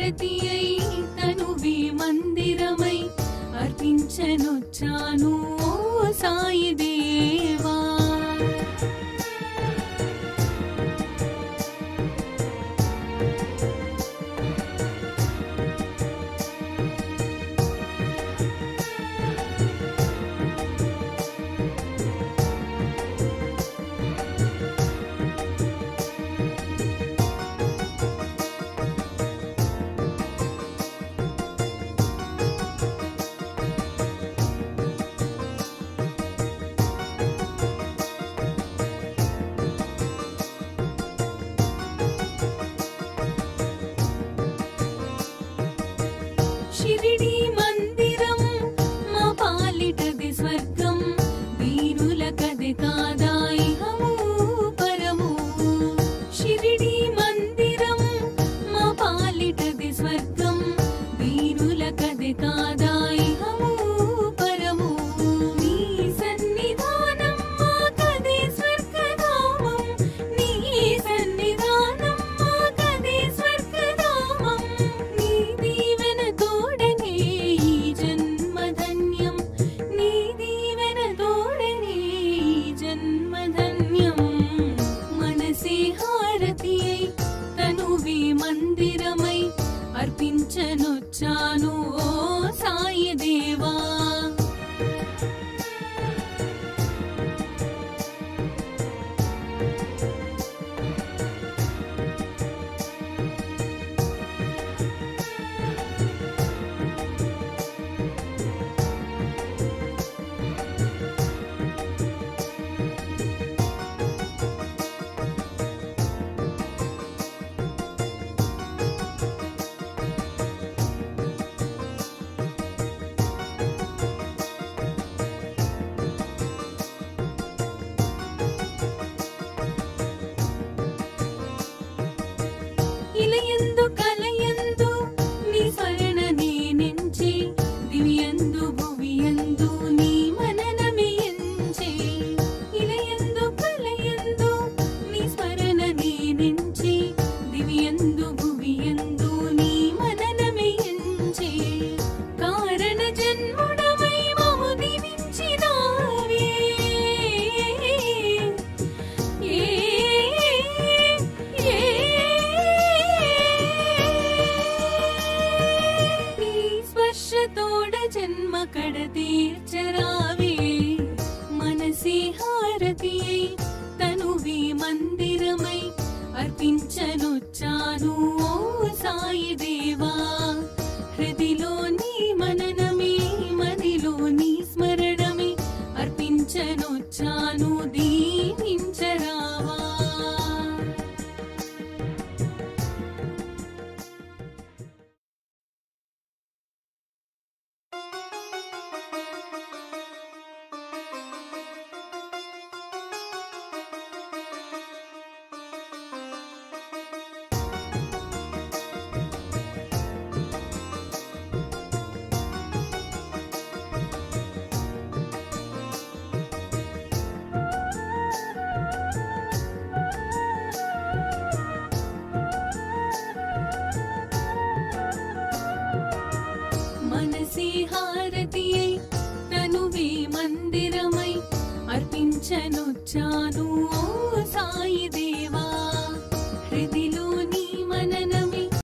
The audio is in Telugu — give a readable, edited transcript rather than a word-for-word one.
హారతియై తనువే మందిరమై అర్పించనొచ్చాను ఓ సాయి దేవా. షిరిడి మందిరం మా పాలిటది స్వర్గం, వీరులకది కాదా ఇహము పరము. షిరిడి మందిరం మా పాలిటది స్వర్గం, వీరులకది కాదా ఇహము పరము. నీ సన్నిధానం మాకదే స్వర్గధామం, నీ సన్నిధానం మాకదే స్వర్గధామం. నీ దీవెన తోడనే ఈ జన్మధన్యం, నీ దీవెన తోడనే ఈ జన్మధన్యం. మనసే హారతియై తనువే మందిరమై అర్పించనొచ్చాను ఓ సాయి దేవా. ఇలయందు కలయందు నీ స్మరణ నేనెంచి, దివ్యందు భువియందు నీ మననమే ఎంచి. ఇలయందు కలయందు నీ స్మరణ నేనెంచి, దివ్యందు భువియందు నీ మననమే ఎంచి. కారణ జన్ముడవై మము దీవించినావే, నీ స్పర్శతోడ జన్మ కడ తీర్చరావే. మనసే హారతియై తనువే మందిరమై అర్పించనొచ్చాను ఓ సాయి దేవా. హృదిలో నీ మననమే, మదిలో నీ స్మరణమే అర్పించనొచ్చాను, దీవించరావా. మనసే హారతియై తనువే మందిరమై అర్పించనొచ్చాను ఓ సాయి దేవా.